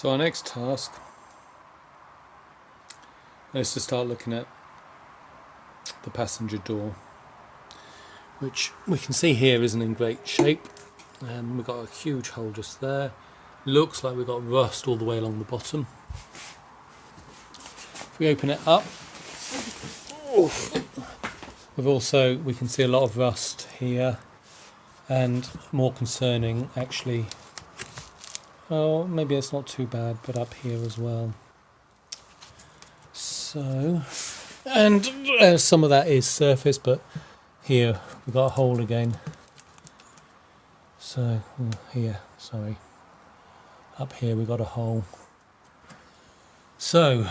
So our next task is to start looking at the passenger door, which we can see here isn't in great shape. We've got a huge hole just there. Looks like we've got rust all the way along the bottom. If we open it up, we can see a lot of rust here, and more concerning actually, oh maybe it's not too bad, but up here as well. So, and some of that is surface, but here we've got a hole again. So here, sorry, up here we got a hole. So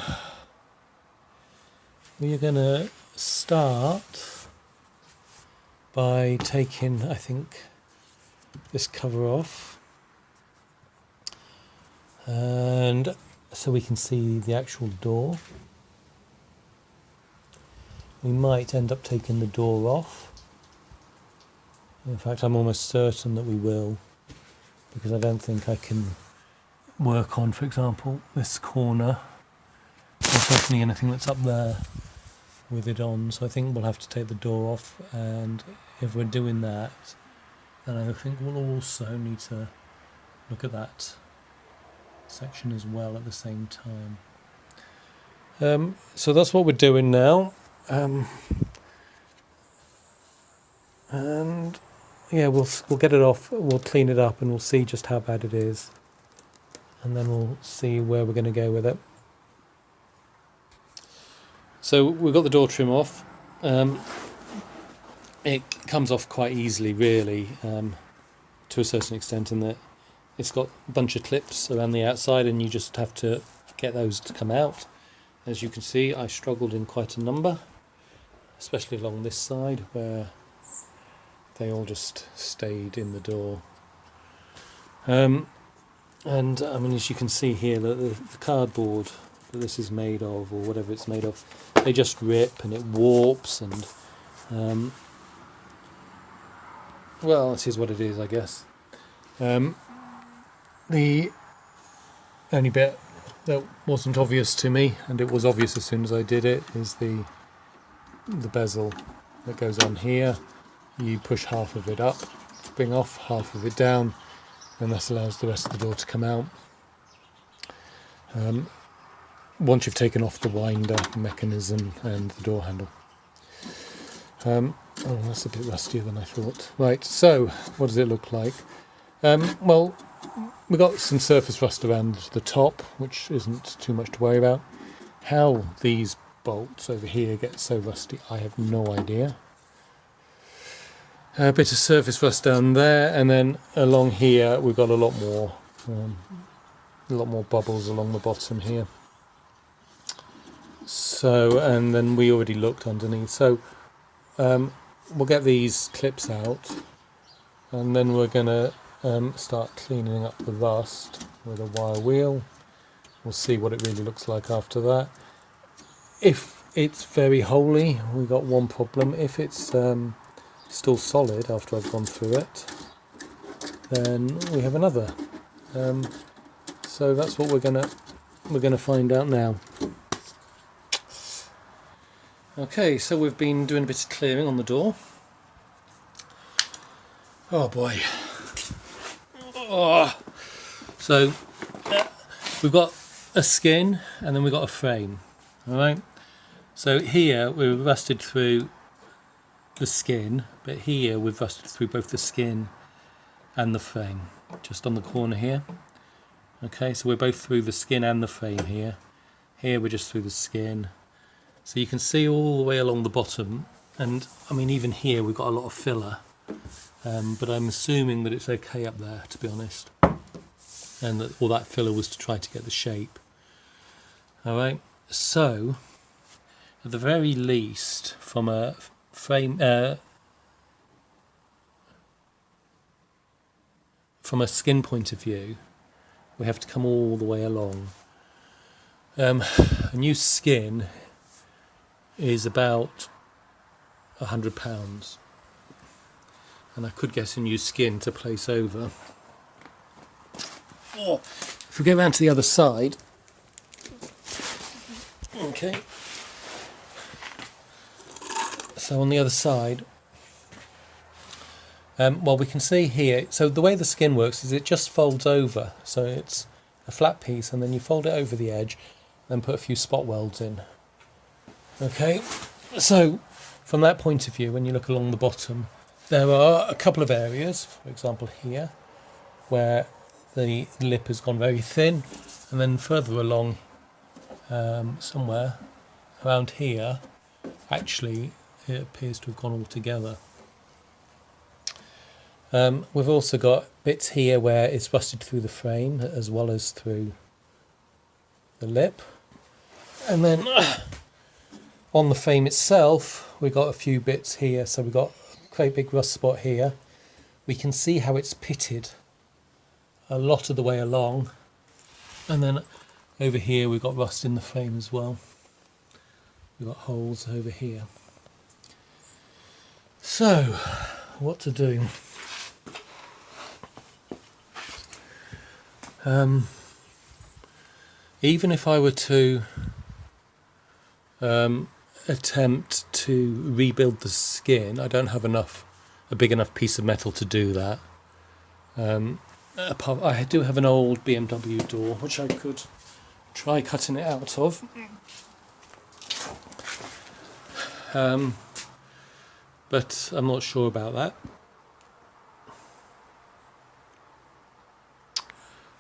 we are going to start by taking, I think, this cover off, and so we can see the actual door. We might end up taking the door off. In fact, I'm almost certain that we will, because I don't think I can work on, for example, this corner, or certainly anything that's up there with it on. So I think we'll have to take the door off, and if we're doing that, then I think we'll also need to look at that section as well at the same time. So that's what we're doing now. And yeah, we'll get it off, we'll clean it up, and we'll see just how bad it is, and then we'll see where we're going to go with it. So we've got the door trim off. It comes off quite easily, really, to a certain extent, in that it's got a bunch of clips around the outside, and you just have to get those to come out. As you can see, I struggled in quite a number, especially along this side where they all just stayed in the door. And I mean, as you can see here, the cardboard that this is made of, or whatever it's made of, they just rip and it warps, and well, this is what it is, I guess. The only bit that wasn't obvious to me, and it was obvious as soon as I did it, is the bezel that goes on here. You push half of it up, bring off half of it down, and that allows the rest of the door to come out. Once you've taken off the winder mechanism and the door handle. Oh, that's a bit rustier than I thought. Right, so what does it look like? Well, we've got some surface rust around the top, which isn't too much to worry about. How these bolts over here get so rusty, I have no idea. A bit of surface rust down there, and then along here we've got a lot more bubbles along the bottom here. So, and then we already looked underneath. So we'll get these clips out, and then we're going to start cleaning up the rust with a wire wheel. We'll see what it really looks like after that. If it's very holy, we've got one problem. If it's still solid after I've gone through it, then we have another. So that's what we're gonna find out now. Okay, so we've been doing a bit of clearing on the door. Oh boy. Oh. So we've got a skin, and then we've got a frame. All right. So here we've rusted through the skin, but here we've rusted through both the skin and the frame, just on the corner here. Okay, so we're both through the skin and the frame here. Here we're just through the skin. So you can see all the way along the bottom, and I mean even here we've got a lot of filler, but I'm assuming that it's okay up there, to be honest, and that all that filler was to try to get the shape. Alright, so at the very least, from a frame, from a skin point of view, we have to come all the way along. A new skin is about £100, and I could get a new skin to place over. Oh, if we go round to the other side, okay, so on the other side, well, we can see here, so the way the skin works is it just folds over, so it's a flat piece and then you fold it over the edge, then put a few spot welds in. Okay, so from that point of view, when you look along the bottom, there are a couple of areas, for example here, where the lip has gone very thin, and then further along somewhere around here, actually it appears to have gone all together. We've also got bits here where it's rusted through the frame as well as through the lip, and then on the frame itself we've got a few bits here, so we've got a great big rust spot here. We can see how it's pitted a lot of the way along, and then over here we've got rust in the frame as well. We've got holes over here. So what to do? Even if I were to attempt to rebuild the skin, I don't have a big enough piece of metal to do that. I do have an old BMW door which I could try cutting it out of, but I'm not sure about that.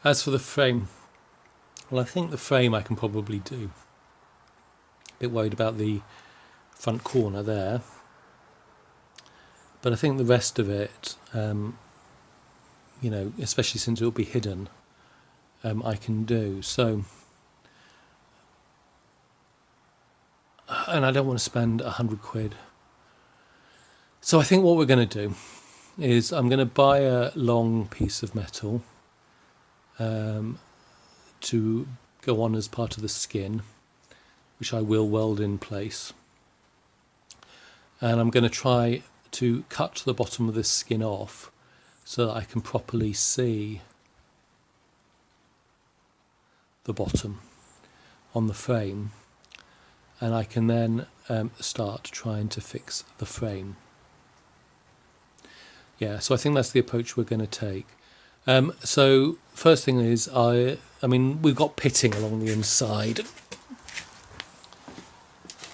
As for the frame, well, I think the frame I can probably do. A bit worried about the front corner there, but I think the rest of it, you know, especially since it will be hidden, I can do. So, and I don't want to spend £100. So I think what we're going to do is I'm going to buy a long piece of metal to go on as part of the skin, which I will weld in place, and I'm going to try to cut the bottom of this skin off so that I can properly see the bottom on the frame, and I can then start trying to fix the frame. Yeah, so I think that's the approach we're going to take. So first thing is, I mean, we've got pitting along the inside,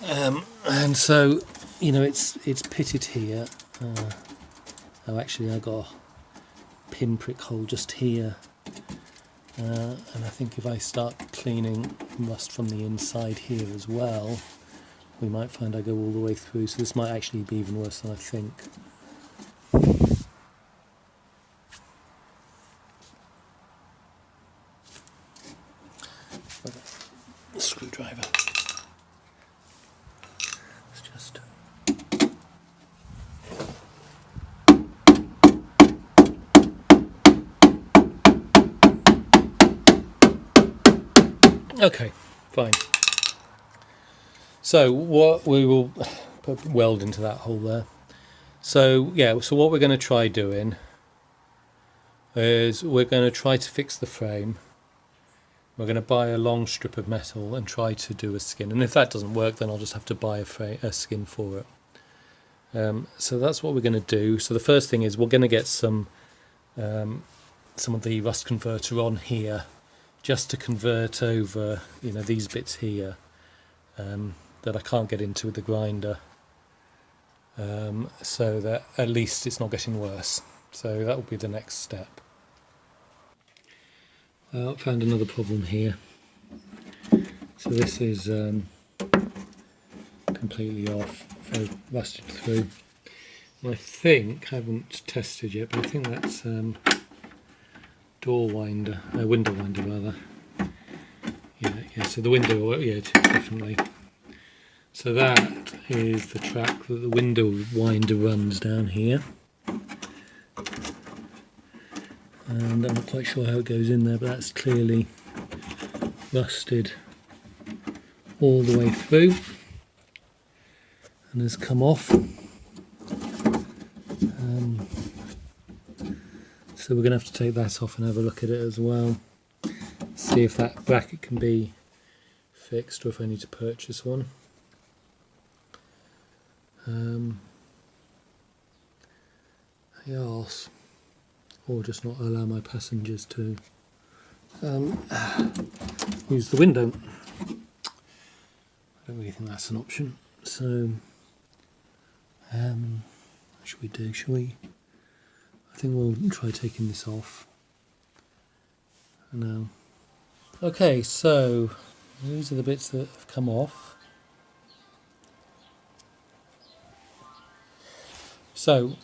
and so, you know, it's pitted here. Oh, actually, I got a pinprick hole just here, and I think if I start cleaning rust from the inside here as well, we might find I go all the way through. So this might actually be even worse than I think. Screwdriver. It's just okay, fine. So what we will put weld into that hole there. So yeah, so what we're going to try doing is we're going to try to fix the frame. We're going to buy a long strip of metal and try to do a skin, and if that doesn't work, then I'll just have to buy a skin for it. So that's what we're going to do. So the first thing is we're going to get some of the rust converter on here, just to convert over, you know, these bits here that I can't get into with the grinder, so that at least it's not getting worse. So that will be the next step. I found another problem here. So this is completely off, very rusted through. And I think, I haven't tested yet, but I think that's window winder rather. Yeah, so the window, yeah, definitely. So that is the track that the window winder runs down here. And I'm not quite sure how it goes in there, but that's clearly rusted all the way through and has come off. So we're going to have to take that off and have a look at it as well. see if that bracket can be fixed or if I need to purchase one. Yes, or just not allow my passengers to use the window. I don't really think that's an option. So, what should we do? Shall we? I think we'll try taking this off. No. Okay, so these are the bits that have come off. So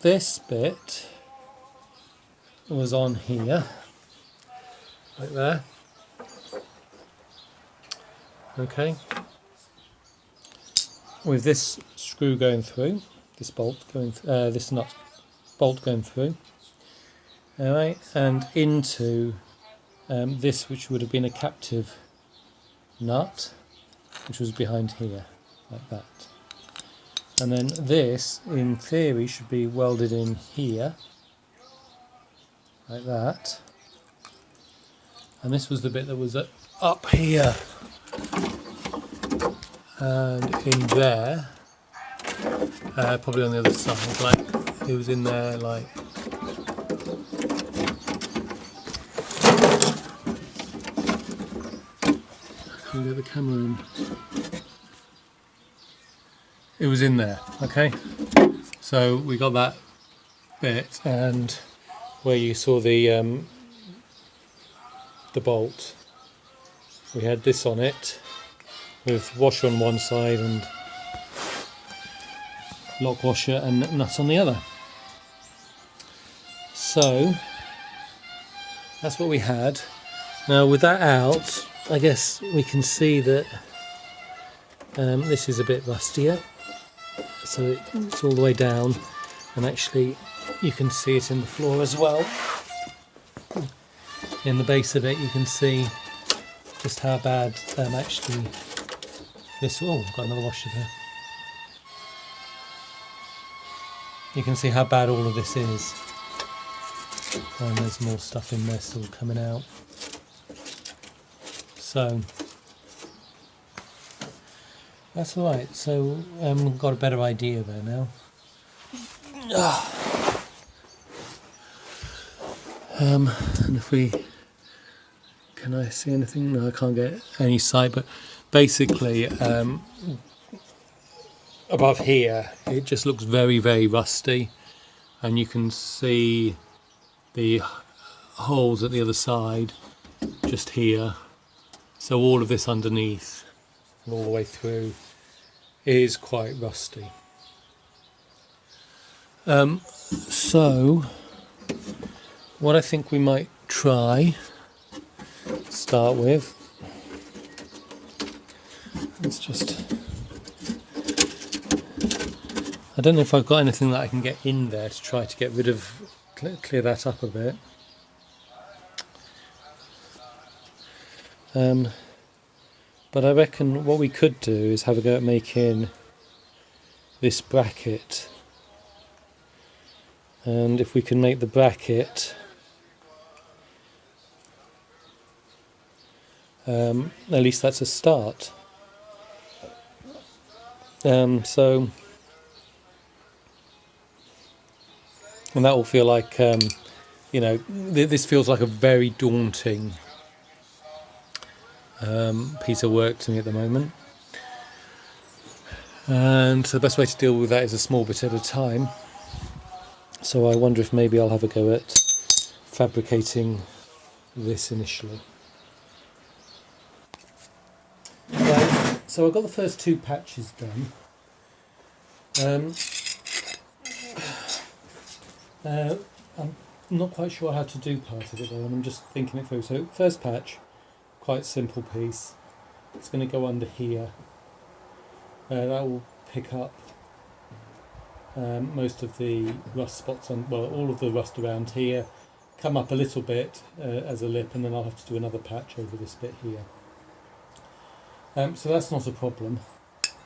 this bit was on here, like there. Okay. With this screw going through, this bolt going, this nut bolt going through. All right, and into this, which would have been a captive nut, which was behind here, like that. And then this, in theory, should be welded in here, like that. And this was the bit that was up here, and in there, probably on the other side, like it was in there, like. Can we get the camera in? It was in there, okay? So we got that bit, and where you saw the bolt, we had this on it with washer on one side and lock washer and nut on the other. So that's what we had. Now with that out, I guess we can see that this is a bit rustier. So it's all the way down, and actually you can see it in the floor as well. In the base of it you can see just how bad actually this, oh, got another washer there. You can see how bad all of this is, and there's more stuff in there still coming out. So that's alright, so we've got a better idea there now. And if we, can I see anything? No, I can't get any sight, but basically above here it just looks very, very rusty, and you can see the holes at the other side just here. So all of this underneath and all the way through is quite rusty. So what I think we might try start with, it's just, I don't know if I've got anything that I can get in there to try to get rid of, clear that up a bit. But I reckon what we could do is have a go at making this bracket, and if we can make the bracket at least that's a start. So, and that will feel like you know, this feels like a very daunting piece of work to me at the moment, and the best way to deal with that is a small bit at a time. So I wonder if maybe I'll have a go at fabricating this initially. Right, so I've got the first two patches done. I'm not quite sure how to do part of it though, and I'm just thinking it through. So first patch, quite simple piece. It's going to go under here. That will pick up most of the rust spots on, well, all of the rust around here, come up a little bit as a lip, and then I'll have to do another patch over this bit here. So that's not a problem.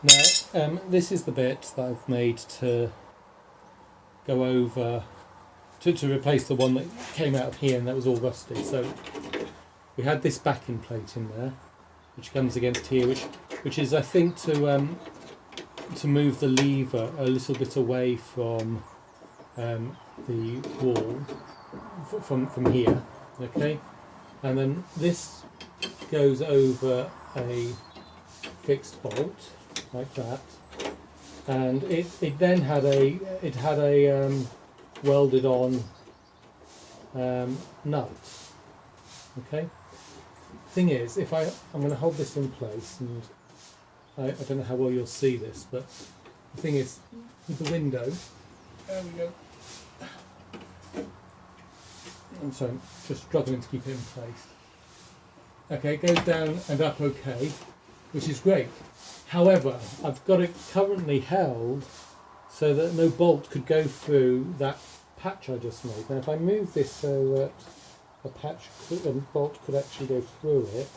Now this is the bit that I've made to go over to replace the one that came out of here and that was all rusty. So we had this backing plate in there, which comes against here, which is, I think, to move the lever a little bit away from the wall, from here, okay? And then this goes over a fixed bolt like that, and it then had a welded on nut. Okay. Thing is, if I'm going to hold this in place, and I don't know how well you'll see this, but the thing is, with the window, there we go. I'm sorry, I'm just struggling to keep it in place. Okay, it goes down and up okay, which is great. However, I've got it currently held so that no bolt could go through that patch I just made. Now if I move this so that a bolt could actually go through it,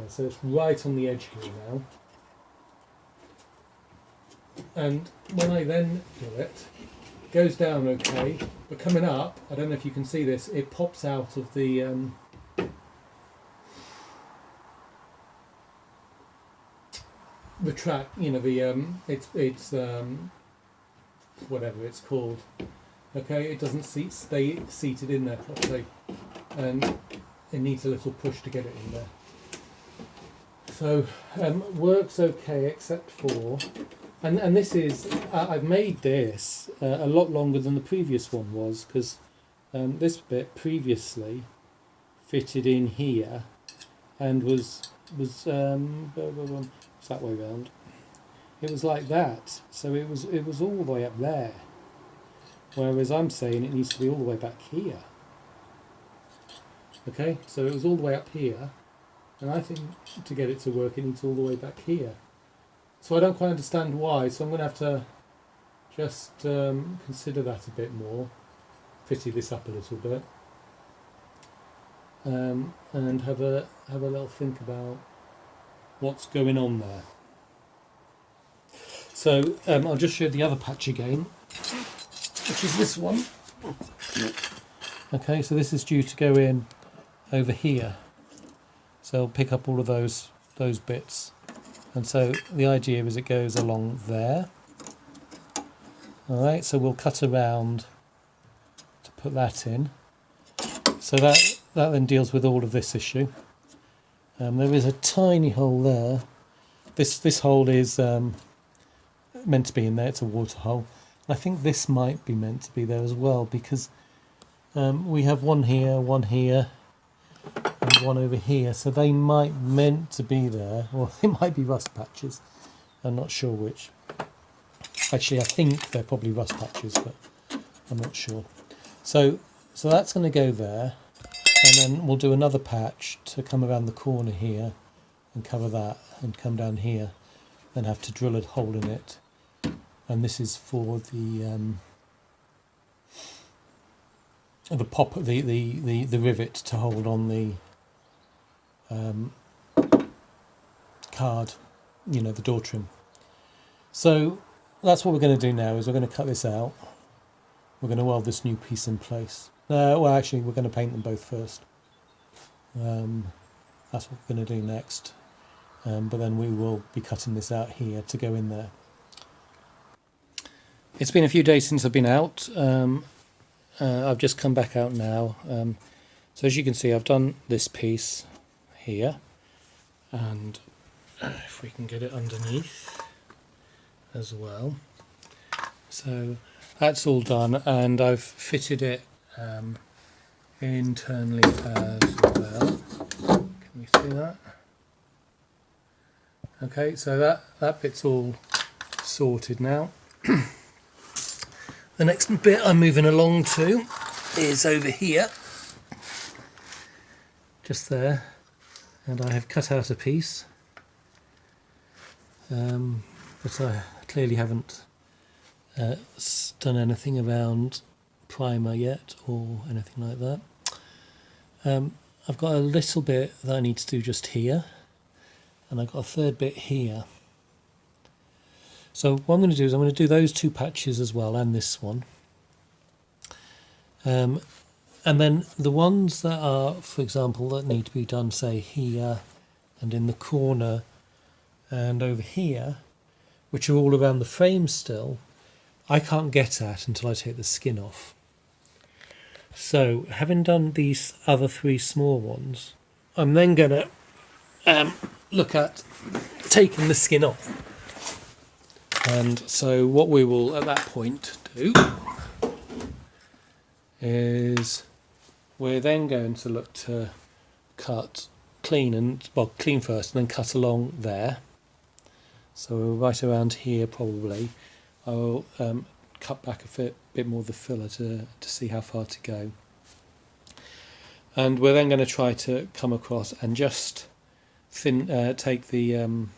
so it's right on the edge here now. And when I then do it, it goes down okay, but coming up, I don't know if you can see this, it pops out of the track, you know, it's whatever it's called. Okay, it doesn't stay seated in there properly, and it needs a little push to get it in there. So works okay, except for, and this is, I've made this a lot longer than the previous one was, because this bit previously fitted in here and was it's that way round. It was like that, so it was all the way up there. Whereas I'm saying it needs to be all the way back here. Okay, so it was all the way up here, and I think to get it to work it needs all the way back here. So I don't quite understand why, so I'm going to have to just consider that a bit more, pity this up a little bit, and have a little think about what's going on there. So I'll just show the other patch again, which is this one. Okay, so this is due to go in over here, so I'll pick up all of those bits, and so the idea is it goes along there. Alright, so we'll cut around to put that in, so that then deals with all of this issue. There is a tiny hole there. This hole is meant to be in there, it's a water hole. I think this might be meant to be there as well, because we have one here, and one over here, so they might meant to be there, or it might be rust patches. I'm not sure which. Actually, I think they're probably rust patches, but I'm not sure. So that's going to go there, and then we'll do another patch to come around the corner here and cover that, and come down here, then have to drill a hole in it. And this is for the rivet to hold on the card, you know, the door trim. So that's what we're going to do now, is we're going to cut this out. We're going to weld this new piece in place. Well, actually, we're going to paint them both first. That's what we're going to do next. But then we will be cutting this out here to go in there. It's been a few days since I've been out. I've just come back out now. So as you can see, I've done this piece here, and if we can get it underneath as well. So that's all done, and I've fitted it internally as well. Can we see that? Okay, so that bit's all sorted now. The next bit I'm moving along to is over here, just there, and I have cut out a piece, but I clearly haven't done anything around primer yet or anything like that. I've got a little bit that I need to do just here, and I've got a third bit here. So what I'm going to do is I'm going to do those two patches as well, and this one. And then the ones that are, for example, that need to be done, say here and in the corner and over here, which are all around the frame still, I can't get at until I take the skin off. So having done these other 3 small ones, I'm then going to look at taking the skin off. And so what we will at that point do is we're then going to look to cut clean first and then cut along there. So right around here probably. I will cut back a bit more of the filler to see how far to go. And we're then going to try to come across and just take the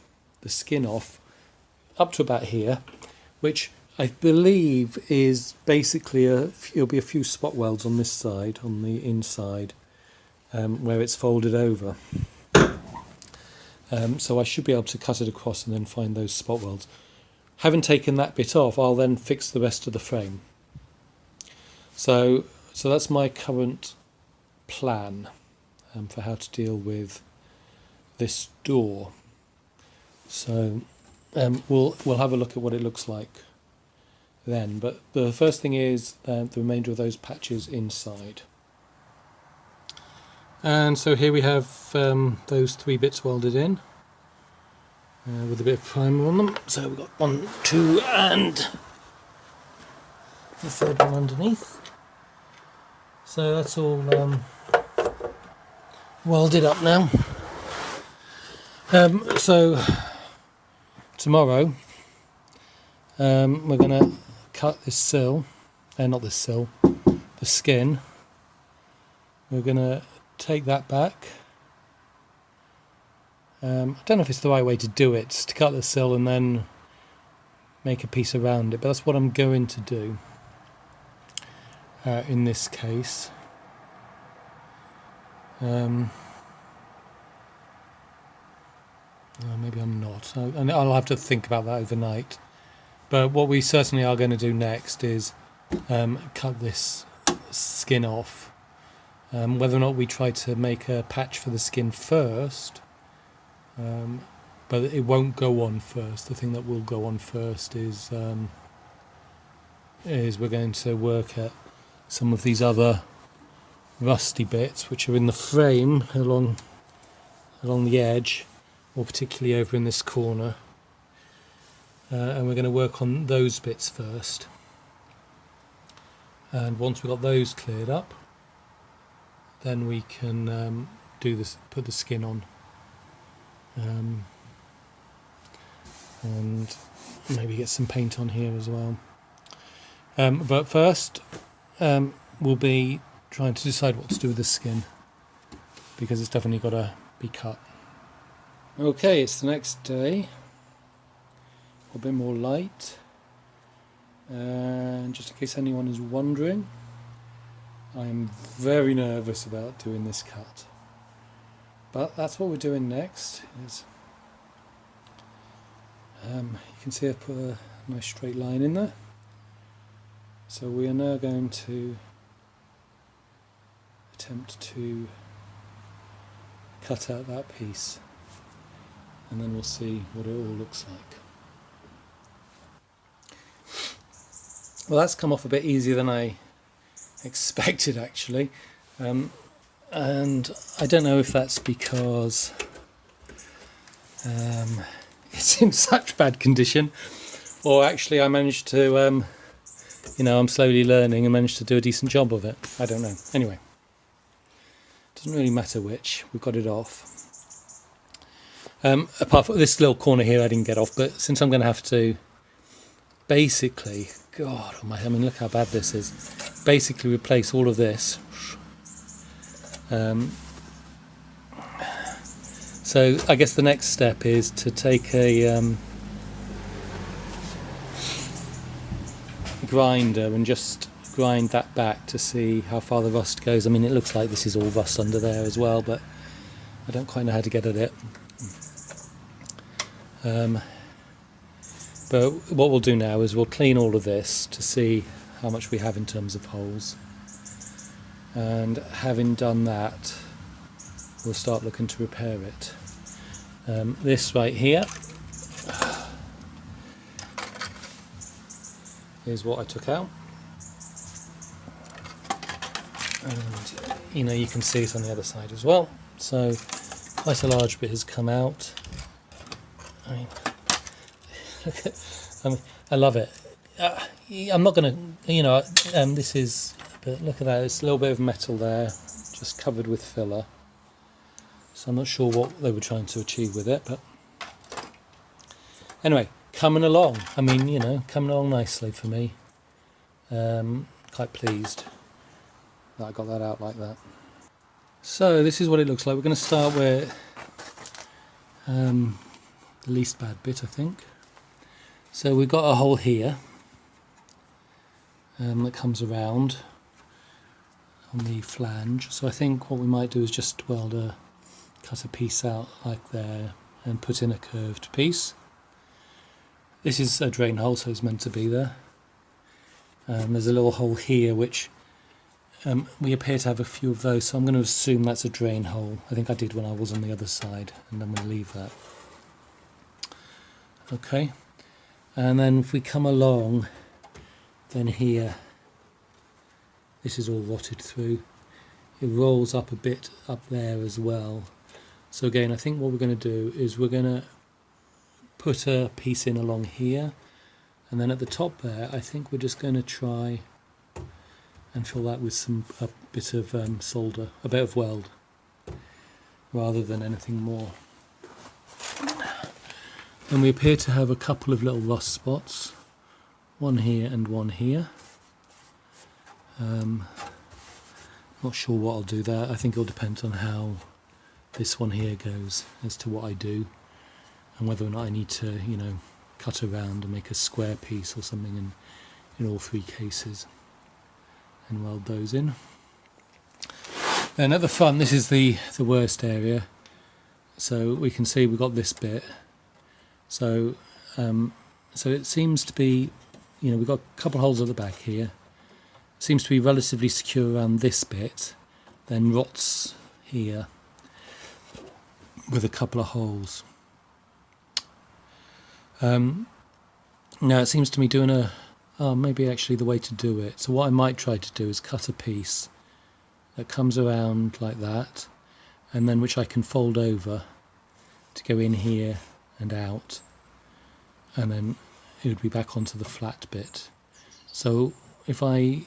skin off up to about here, which I believe is basically it'll be a few spot welds on this side, on the inside, where it's folded over. So I should be able to cut it across and then find those spot welds. Having taken that bit off, I'll then fix the rest of the frame. So that's my current plan for how to deal with this door. So we'll have a look at what it looks like then. But the first thing is the remainder of those patches inside. And so here we have those 3 bits welded in with a bit of primer on them. So we've got 1, 2 and the 3rd one underneath. So that's all welded up now. So tomorrow we're going to cut this sill, not this sill, the skin. We're going to take that back. I don't know if it's the right way to do it, to cut the sill and then make a piece around it, but that's what I'm going to do in this case. Maybe I'm not. I'll have to think about that overnight. But what we certainly are going to do next is cut this skin off. Whether or not we try to make a patch for the skin first, but it won't go on first. The thing that will go on first is we're going to work at some of these other rusty bits which are in the frame along the edge, or particularly over in this corner, and we're going to work on those bits first. And once we've got those cleared up, then we can put the skin on, and maybe get some paint on here as well. But first we'll be trying to decide what to do with the skin, because it's definitely got to be cut. Okay, it's the next day, a bit more light, and just in case anyone is wondering, I'm very nervous about doing this cut, but that's what we're doing next. You can see I've put a nice straight line in there, so we are now going to attempt to cut out that piece, and then we'll see what it all looks like. Well, that's come off a bit easier than I expected, actually, and I don't know if that's because it's in such bad condition, or actually I managed to I'm slowly learning and managed to do a decent job of it. I don't know. Anyway, doesn't really matter which. We've got it off. Apart from this little corner here I didn't get off, but since I'm going to have to basically, God almighty, I mean, look how bad this is, basically replace all of this. So I guess the next step is to take a grinder and just grind that back to see how far the rust goes. I mean, it looks like this is all rust under there as well, but I don't quite know how to get at it. But what we'll do now is we'll clean all of this to see how much we have in terms of holes, and having done that, we'll start looking to repair it. This right here is what I took out, and you can see it on the other side as well, so quite a large bit has come out. I love it. I'm not going to, this is, but look at that, it's a little bit of metal there, just covered with filler. So I'm not sure what they were trying to achieve with it, but anyway, coming along. Coming along nicely for me. Quite pleased that I got that out like that. So this is what it looks like. We're going to start with the least bad bit, I think. So we've got a hole here that comes around on the flange. So I think what we might do is just cut a piece out like there and put in a curved piece. This is a drain hole, so it's meant to be there. There's a little hole here which we appear to have a few of those, so I'm going to assume that's a drain hole. I think I did when I was on the other side, and I'm going to leave that. Okay, and then if we come along, then here, this is all rotted through. It rolls up a bit up there as well. So again, I think what we're going to do is we're going to put a piece in along here, and then at the top there, I think we're just going to try and fill that with a bit of solder, a bit of weld, rather than anything more. And we appear to have a couple of little rust spots, one here and one here. Not sure what I'll do there. I think it'll depend on how this one here goes as to what I do, and whether or not I need to, cut around and make a square piece or something in all three cases and weld those in. Then at the front, this is the worst area. So we can see we've got this bit. So it seems to be, we've got a couple of holes at the back here. It seems to be relatively secure around this bit, then rots here with a couple of holes. Now it seems to me doing maybe actually the way to do it. So what I might try to do is cut a piece that comes around like that, and then which I can fold over to go in here and out, and then it would be back onto the flat bit. So if I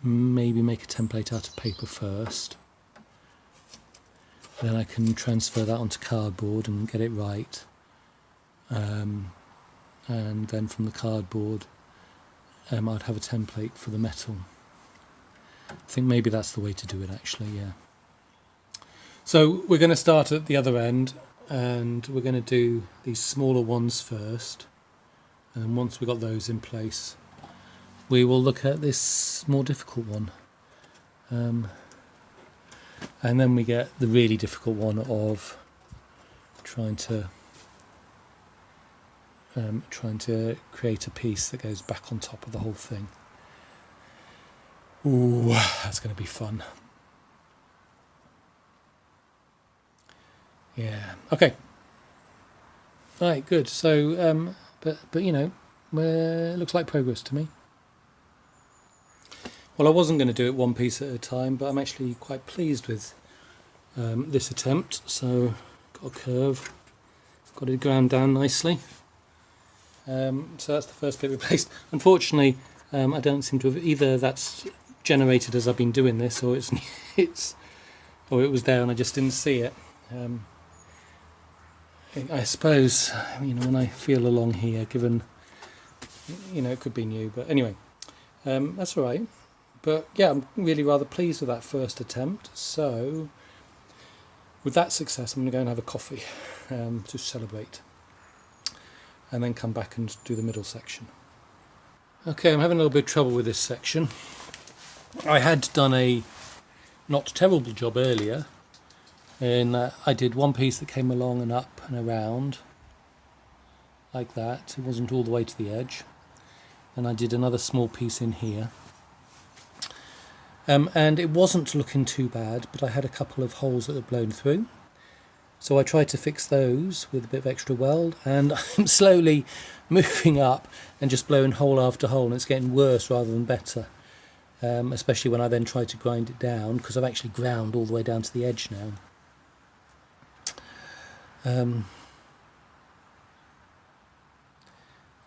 maybe make a template out of paper first, then I can transfer that onto cardboard and get it right, and then from the cardboard I'd have a template for the metal. I think maybe that's the way to do it actually, yeah. So we're going to start at the other end, and we're going to do these smaller ones first, and once we've got those in place we will look at this more difficult one, and then we get the really difficult one of trying to create a piece that goes back on top of the whole thing. Ooh, that's going to be fun. Yeah. Okay. Right. Good. So, but it looks like progress to me. Well, I wasn't going to do it one piece at a time, but I'm actually quite pleased with this attempt. So, got a curve, got it ground down nicely. So that's the first bit replaced. Unfortunately, I don't seem to have either. That's generated as I've been doing this, or or it was there and I just didn't see it. I suppose when I feel along here, given it could be new, but anyway, that's all right. But yeah, I'm really rather pleased with that first attempt. So with that success, I'm going to go and have a coffee to celebrate, and then come back and do the middle section. Okay, I'm having a little bit of trouble with this section. I had done a not terrible job earlier, in that I did one piece that came along and up and around like that. It wasn't all the way to the edge. And I did another small piece in here. And it wasn't looking too bad, but I had a couple of holes that had blown through. So I tried to fix those with a bit of extra weld, and I'm slowly moving up and just blowing hole after hole, and it's getting worse rather than better. Especially when I then try to grind it down, because I've actually ground all the way down to the edge now.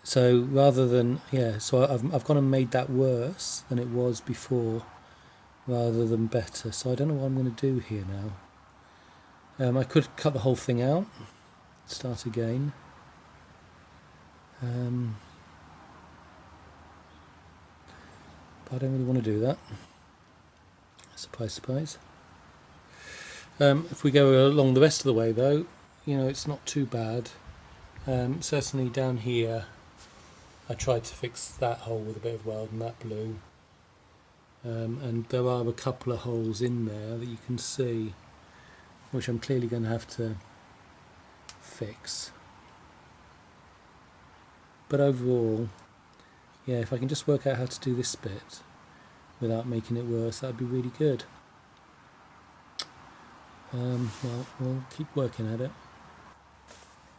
So rather than, so I've gone and made that worse than it was before, rather than better. So I don't know what I'm going to do here now. I could cut the whole thing out, start again. But I don't really want to do that. Surprise, surprise. If we go along the rest of the way though, it's not too bad. Certainly down here, I tried to fix that hole with a bit of weld and that blew. And there are a couple of holes in there that you can see, which I'm clearly going to have to fix. But overall, if I can just work out how to do this bit without making it worse, that'd be really good. Well, we'll keep working at it.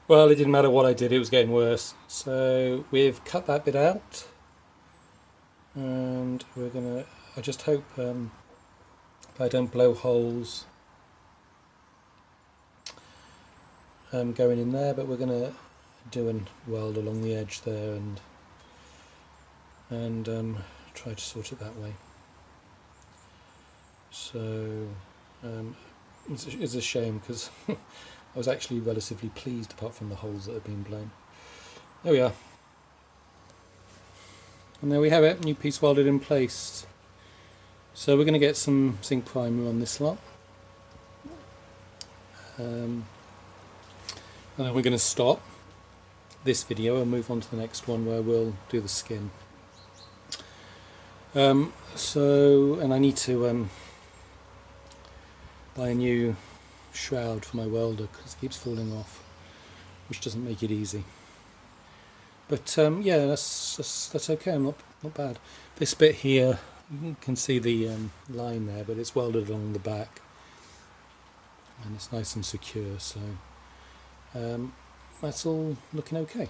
Well, it didn't matter what I did, it was getting worse. So we've cut that bit out, and we're gonna, I just hope I don't blow holes going in there, but we're gonna do and weld along the edge there and try to sort it that way. So it's a shame, because I was actually relatively pleased, apart from the holes that have been blown. There we are. And there we have it, new piece welded in place. So we're going to get some zinc primer on this lot. And then we're going to stop this video and move on to the next one, where we'll do the skin. And I need to buy a new shroud for my welder, because it keeps falling off, which doesn't make it easy. But that's okay. I'm not bad. This bit here, you can see the line there, but it's welded along the back, and it's nice and secure. So that's all looking okay.